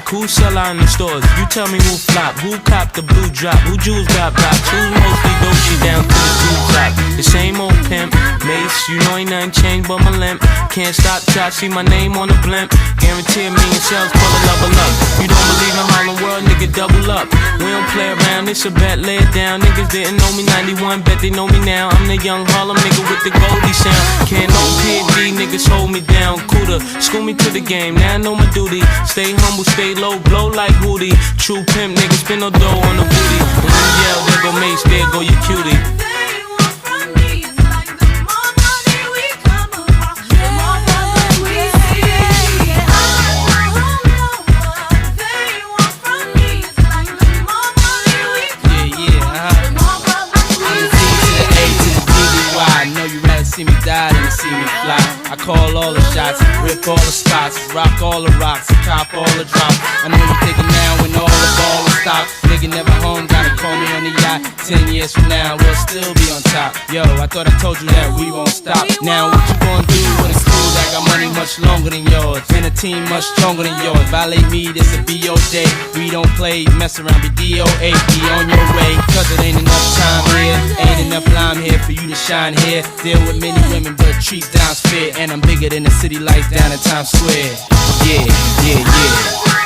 stock? Who sell out in the stores? You tell me who flop, who cop the blue drop, who jewels got blocks, who mostly Dolce down to the two top. The same old pimp, Mace, you know ain't nothing changed but my limp. Can't stop till I see my name on the blimp. Guarantee me and sales pull a level up. You don't believe in Harlem World, nigga, double up. We don't play around, it's a bet, lay it down. Niggas didn't know me 91, bet they know me now. I'm the young Harlem nigga with the Goldie sound. Can't no PD, niggas hold me down. Cooler, school me to the game, now I know my duty. Stay humble, stay low, blow like Hootie. True pimp, niggas spin no dough on the booty. When you yell, there go Mace, there go your cutie. See me die than to see me fly. I call all the shots, rip all the spots, rock all the rocks, cop all the drops. I know you thinking now when all the ball is stopped. Nigga never home, gotta call me on the yacht. 10 years from now, we'll still be on top. Yo, I thought I told you that we won't stop. Now what you gonna do with a crew that got money much longer than yours, and a team much stronger than yours? Violate me, this'll be your day. We don't play, mess around, be DOA, be on your way. Cause it ain't enough time here, ain't enough lime here for you to shine here. Deal with many women, but treat down's fair. And I'm bigger than the city lights down in Times Square. Yeah, yeah, yeah.